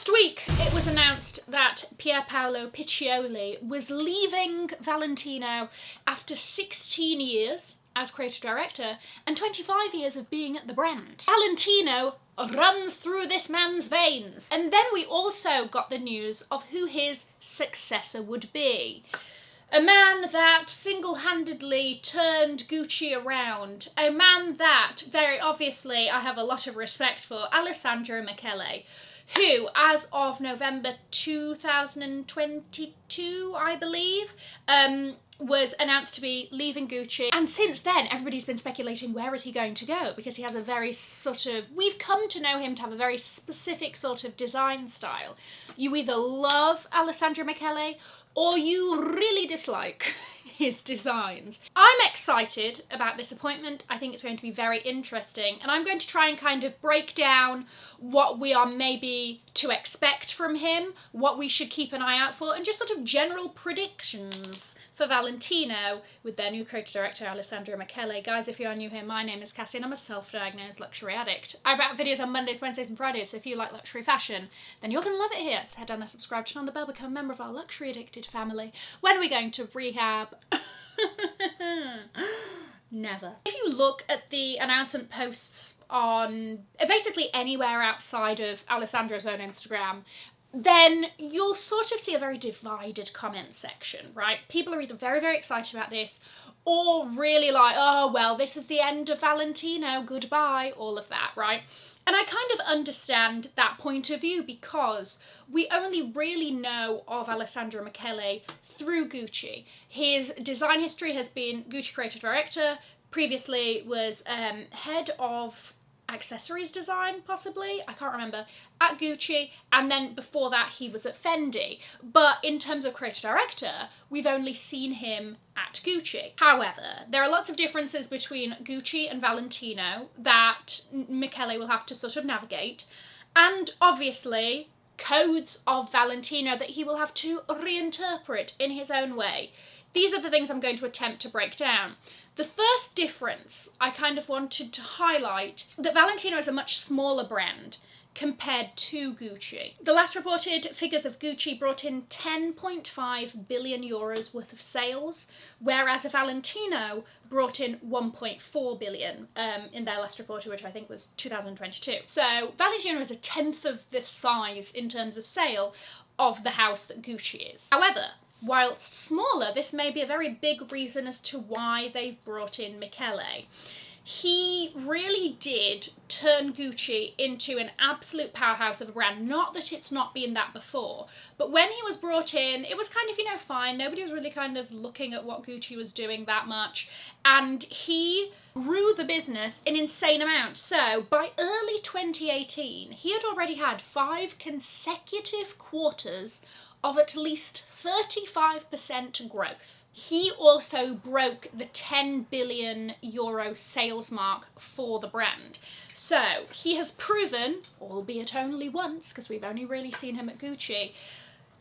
Last week it was announced that Pierpaolo Piccioli was leaving Valentino after 16 years as creative director and 25 years of being at the brand. Valentino runs through this man's veins. And then we also got the news of who his successor would be. A man that single-handedly turned Gucci around. A man that, very obviously, I have a lot of respect for, Alessandro Michele, who, as of November 2022, I believe, was announced to be leaving Gucci. And since then, everybody's been speculating where is he going to go, because he has a very sort of, we've come to know him to have a very specific sort of design style. You either love Alessandro Michele or you really dislike his designs. I'm excited about this appointment. I think it's going to be very interesting, and I'm going to try and kind of break down what we are maybe to expect from him, what we should keep an eye out for, and just sort of general predictions for Valentino with their new creative director Alessandro Michele. Guys, if you are new here, my name is Cassie and I'm a self-diagnosed luxury addict. I write videos on Mondays, Wednesdays and Fridays, so if you like luxury fashion, then you're going to love it here. So head down there, subscribe, turn on the bell, become a member of our luxury addicted family. When are we going to rehab? Never. If you look at the announcement posts on basically anywhere outside of Alessandro's own Instagram, then you'll sort of see a very divided comment section, right? People are either very, very excited about this or really like, oh, well, this is the end of Valentino, goodbye, all of that, right? And I kind of understand that point of view because we only really know of Alessandro Michele through Gucci. His design history has been Gucci creative director, previously was head of accessories design, possibly, I can't remember, at Gucci, and then before that he was at Fendi. But in terms of creative director, we've only seen him at Gucci. However, there are lots of differences between Gucci and Valentino that Michele will have to sort of navigate, and obviously codes of Valentino that he will have to reinterpret in his own way. These are the things I'm going to attempt to break down. The first difference I kind of wanted to highlight, that Valentino is a much smaller brand compared to Gucci. The last reported figures of Gucci brought in 10.5 billion euros worth of sales, whereas Valentino brought in 1.4 billion in their last reported, which I think was 2022. So Valentino is a tenth of the size in terms of sale of the house that Gucci is. However, whilst smaller, this may be a very big reason as to why they've brought in Michele. He really did turn Gucci into an absolute powerhouse of a brand. Not that it's not been that before, but when he was brought in, it was kind of, you know, fine. Nobody was really kind of looking at what Gucci was doing that much. And he grew the business in insane amounts. So by early 2018, he had already had 5 consecutive quarters of at least 35% growth. He also broke the 10 billion euro sales mark for the brand. So he has proven, albeit only once, because we've only really seen him at Gucci,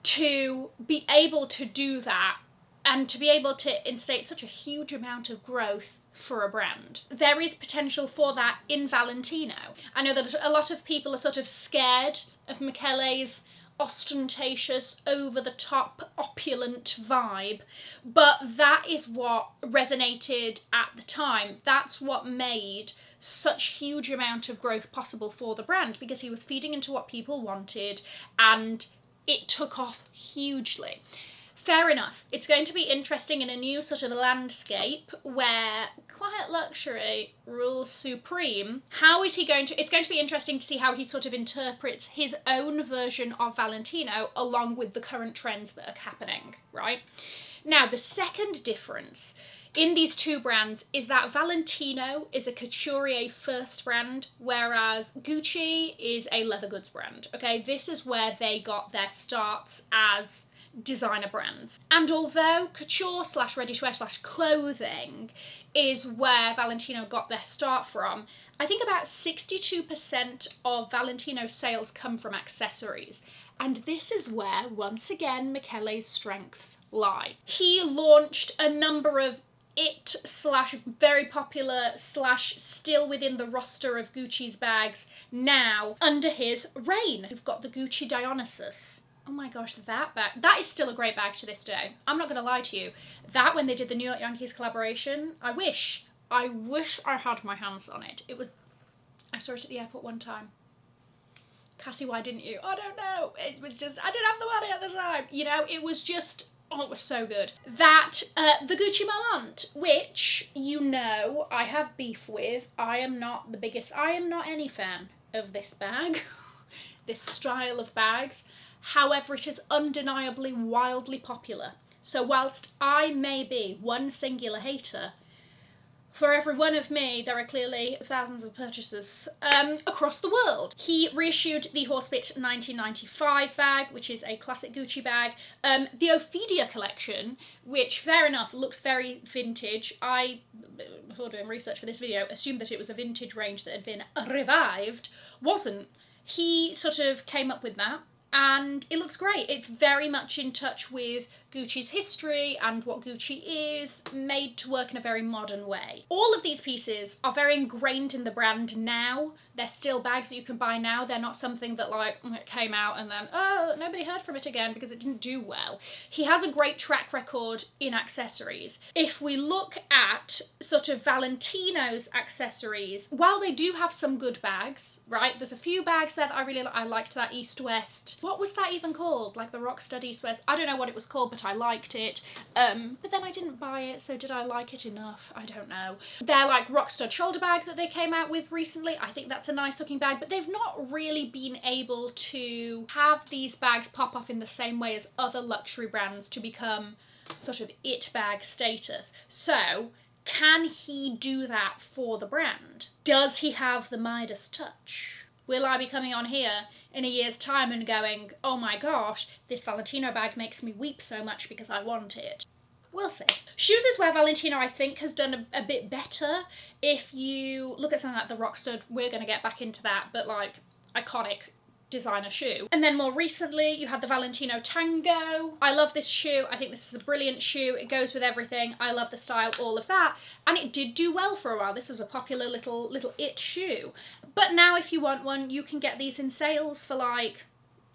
to be able to do that and to be able to instate such a huge amount of growth for a brand. There is potential for that in Valentino. I know that a lot of people are sort of scared of Michele's ostentatious, over-the-top, opulent vibe, but that is what resonated at the time. That's what made such huge amount of growth possible for the brand, because he was feeding into what people wanted and it took off hugely. Fair enough. It's going to be interesting in a new sort of landscape where quiet luxury rules supreme. How is he going to... It's going to be interesting to see how he sort of interprets his own version of Valentino along with the current trends that are happening, right? Now, the second difference in these two brands is that Valentino is a couturier first brand, whereas Gucci is a leather goods brand, okay? This is where they got their starts as designer brands. And although couture slash ready-to-wear slash clothing is where Valentino got their start from, I think about 62% of Valentino's sales come from accessories. And this is where, once again, Michele's strengths lie. He launched a number of it slash very popular slash still within the roster of Gucci's bags now under his reign. You've got the Gucci Dionysus. Oh my gosh, that bag. That is still a great bag to this day. I'm not going to lie to you. That, when they did the New York Yankees collaboration, I wish I had my hands on it. I saw it at the airport one time. Cassie, why didn't you? I don't know. It was just, I didn't have the money at the time. You know, it was just, oh, it was so good. That, the Gucci Marmont, which, you know, I have beef with. I am not any fan of this bag, this style of bags. However, it is undeniably wildly popular. So whilst I may be one singular hater, for every one of me, there are clearly thousands of purchasers across the world. He reissued the Horsebit 1995 bag, which is a classic Gucci bag. The Ophidia collection, which, fair enough, looks very vintage. I, before doing research for this video, assumed that it was a vintage range that had been revived. Wasn't. He sort of came up with that. And it looks great. It's very much in touch with Gucci's history and what Gucci is, made to work in a very modern way. All of these pieces are very ingrained in the brand now. They're still bags that you can buy now. They're not something that, like, it came out and then, oh, nobody heard from it again because it didn't do well. He has a great track record in accessories. If we look at sort of Valentino's accessories, while they do have some good bags, right? There's a few bags that I really like. I liked that East-West. What was that even called? Like the Rockstud East-West? I don't know what it was called, but I liked it. But then I didn't buy it, so did I like it enough? I don't know. They're like Rockstud shoulder bag that they came out with recently. I think that's a nice looking bag, but they've not really been able to have these bags pop off in the same way as other luxury brands to become sort of it bag status. So, can he do that for the brand? Does he have the Midas touch? Will I be coming on here in a year's time and going, oh my gosh, this Valentino bag makes me weep so much because I want it? We'll see. Shoes is where Valentino, I think, has done a bit better. If you look at something like the Rockstud, we're going to get back into that, but like, iconic designer shoe. And then more recently, you had the Valentino Tango. I love this shoe. I think this is a brilliant shoe. It goes with everything. I love the style, all of that. And it did do well for a while. This was a popular little it shoe. But now if you want one, you can get these in sales for like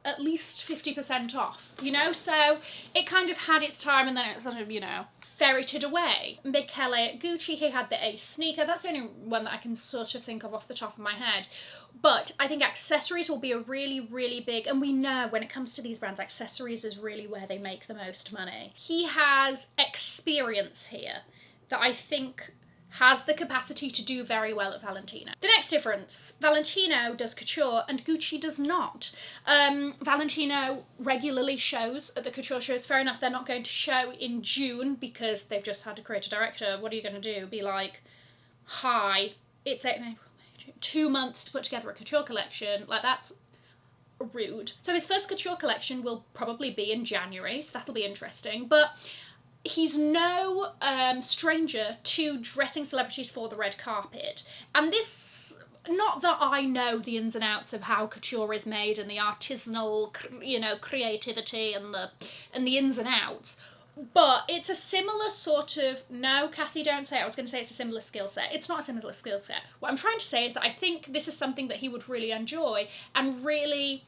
at least 50% off, you know? So it kind of had its time and then it sort of, you know, ferreted away. Michele at Gucci, he had the Ace sneaker. That's the only one that I can sort of think of off the top of my head. But I think accessories will be a really, really big, and we know when it comes to these brands, accessories is really where they make the most money. He has experience here that I think has the capacity to do very well at Valentino. The next difference, Valentino does couture and Gucci does not. Valentino regularly shows at the couture shows. Fair enough, they're not going to show in June because they've just had to create a director. What are you going to do? Be like, hi, it's April, May, June. 2 months to put together a couture collection. Like, that's rude. So his first couture collection will probably be in January, so that'll be interesting. But he's no stranger to dressing celebrities for the red carpet. And this, not that I know the ins and outs of how couture is made and the artisanal, you know, creativity and the ins and outs, but it's a similar sort of, no, Cassie, don't say it. I was going to say it's a similar skill set. It's not a similar skill set. What I'm trying to say is that I think this is something that he would really enjoy and really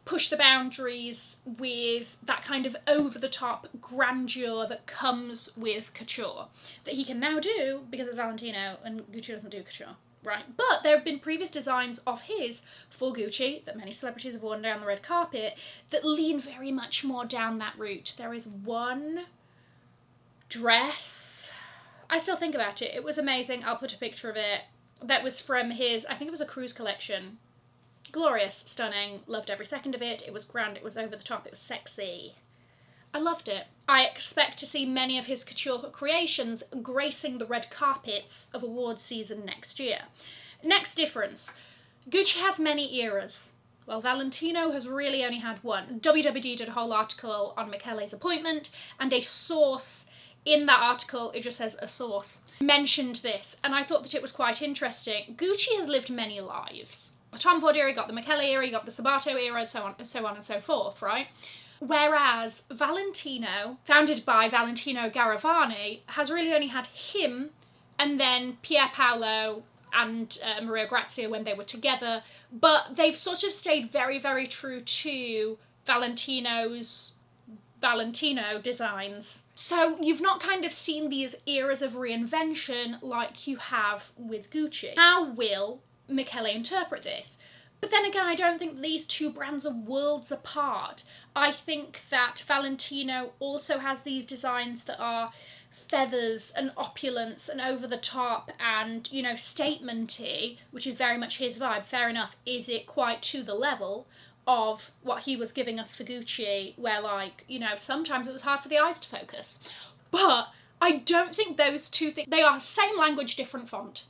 push the boundaries with that kind of over-the-top grandeur that comes with couture that he can now do because it's Valentino and Gucci doesn't do couture, right? But there have been previous designs of his for Gucci that many celebrities have worn down the red carpet that lean very much more down that route. There is one dress, I still think about it, it was amazing, I'll put a picture of it, that was from his, I think it was a cruise collection. Glorious, stunning, loved every second of it. It was grand, it was over the top, it was sexy. I loved it. I expect to see many of his couture creations gracing the red carpets of awards season next year. Next difference. Gucci has many eras. Well, Valentino has really only had one. WWD did a whole article on Michele's appointment, and a source in that article, it just says a source, mentioned this, and I thought that it was quite interesting. Gucci has lived many lives. The Tom Ford era, you got the Michele era, you got the Sabato era, and so on and so forth, right? Whereas Valentino, founded by Valentino Garavani, has really only had him and then Pierpaolo and Maria Grazia when they were together, but they've sort of stayed very, very true to Valentino's Valentino designs. So you've not kind of seen these eras of reinvention like you have with Gucci. How will Michele interpret this? But then again, I don't think these two brands are worlds apart. I think that Valentino also has these designs that are feathers and opulence and over the top and, you know, statementy, which is very much his vibe. Fair enough. Is it quite to the level of what he was giving us for Gucci, where, like, you know, sometimes it was hard for the eyes to focus? But I don't think those two things, they are same language, different font.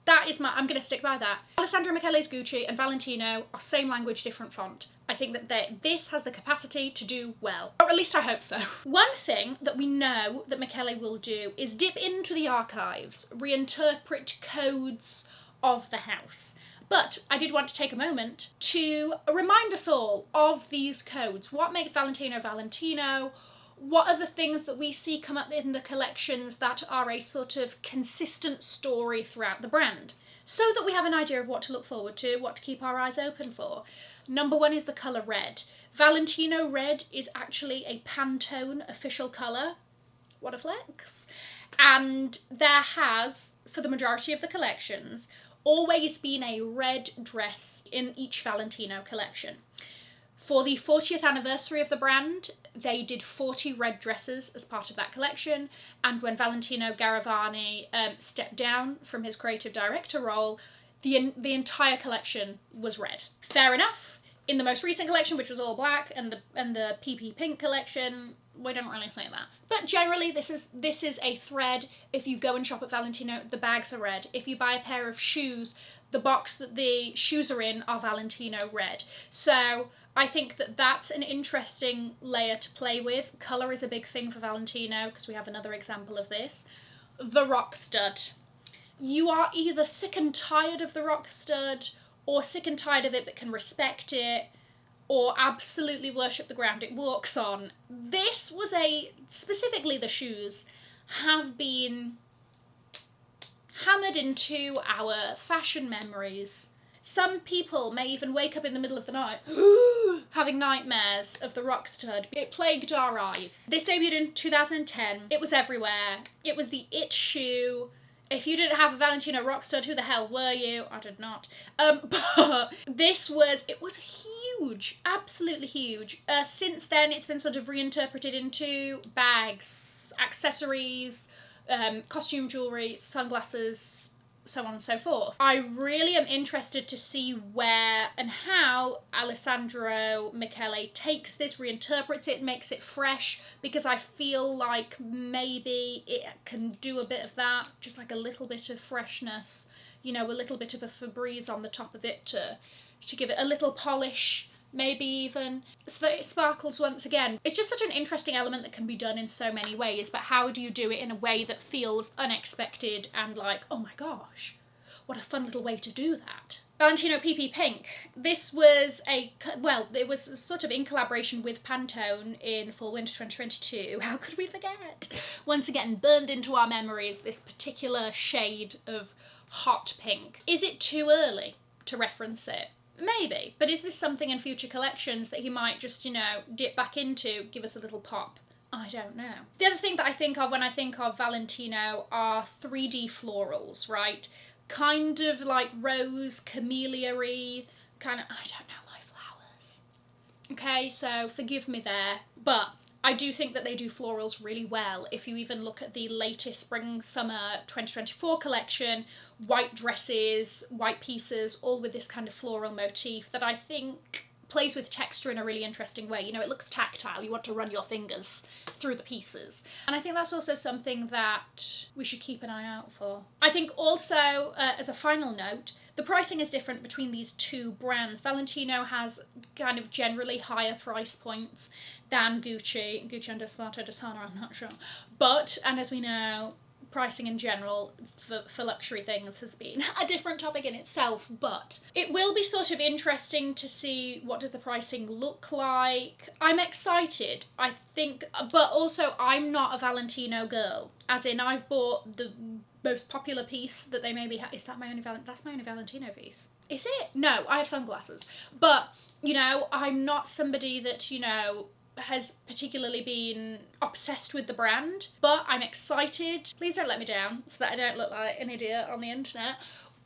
That is I'm going to stick by that. Alessandro Michele's Gucci and Valentino are same language, different font. I think that this has the capacity to do well. Or at least I hope so. One thing that we know that Michele will do is dip into the archives, reinterpret codes of the house. But I did want to take a moment to remind us all of these codes. What makes Valentino Valentino? What are the things that we see come up in the collections that are a sort of consistent story throughout the brand? So that we have an idea of what to look forward to, what to keep our eyes open for. Number one is the colour red. Valentino red is actually a Pantone official colour. What a flex. And there has, for the majority of the collections, always been a red dress in each Valentino collection. For the 40th anniversary of the brand, they did 40 red dresses as part of that collection, and when Valentino Garavani stepped down from his creative director role, the entire collection was red. Fair enough. In the most recent collection, which was all black, and the PP Pink collection, we don't really say that. But generally, this is a thread. If you go and shop at Valentino, the bags are red. If you buy a pair of shoes, the box that the shoes are in are Valentino red. So I think that that's an interesting layer to play with. Colour is a big thing for Valentino, because we have another example of this. The rock stud. You are either sick and tired of the rock stud, or sick and tired of it but can respect it, or absolutely worship the ground it walks on. This was specifically the shoes, have been hammered into our fashion memories. Some people may even wake up in the middle of the night having nightmares of the rock stud. It plagued our eyes. This debuted in 2010. It was everywhere. It was the it shoe. If you didn't have a Valentino rock stud, who the hell were you? I did not. But it was huge, absolutely huge. Since then, it's been sort of reinterpreted into bags, accessories, costume jewellery, sunglasses, so on and so forth. I really am interested to see where and how Alessandro Michele takes this, reinterprets it, makes it fresh, because I feel like maybe it can do a bit of that, just like a little bit of freshness, you know, a little bit of a Febreze on the top of it to give it a little polish, maybe even, so that it sparkles once again. It's just such an interesting element that can be done in so many ways, but how do you do it in a way that feels unexpected and like, oh my gosh, what a fun little way to do that. Valentino PP Pink. This was it was sort of in collaboration with Pantone in Fall/Winter 2022. How could we forget? Once again, burned into our memories, this particular shade of hot pink. Is it too early to reference it? Maybe, but is this something in future collections that he might just, you know, dip back into, give us a little pop? I don't know. The other thing that I think of when I think of Valentino are 3D florals, right? Kind of like rose, camellia-y, kind of, I don't know, like flowers. Okay, so forgive me there, but I do think that they do florals really well. If you even look at the latest Spring/Summer 2024 collection, white dresses, white pieces, all with this kind of floral motif that I think plays with texture in a really interesting way. You know, it looks tactile. You want to run your fingers through the pieces. And I think that's also something that we should keep an eye out for. I think also, as a final note, the pricing is different between these two brands. Valentino has kind of generally higher price points than Gucci. Gucci under Smarto Desana, I'm not sure. But, and as we know, pricing in general for luxury things has been a different topic in itself, but it will be sort of interesting to see what does the pricing look like. I'm excited, I think, but also I'm not a Valentino girl, as in I've bought the most popular piece that they maybe have. Is that my only that's my only Valentino piece? Is it? No, I have sunglasses, but you know, I'm not somebody that, you know, has particularly been obsessed with the brand, but I'm excited. Please don't let me down so that I don't look like an idiot on the internet.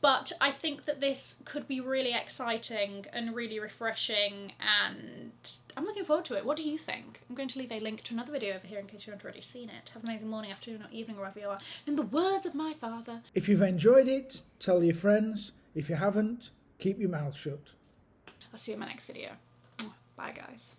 But I think that this could be really exciting and really refreshing, and I'm looking forward to it. What do you think? I'm going to leave a link to another video over here in case you haven't already seen it. Have an amazing morning, afternoon or evening, wherever you are. In the words of my father. If you've enjoyed it, tell your friends. If you haven't, keep your mouth shut. I'll see you in my next video. Bye guys.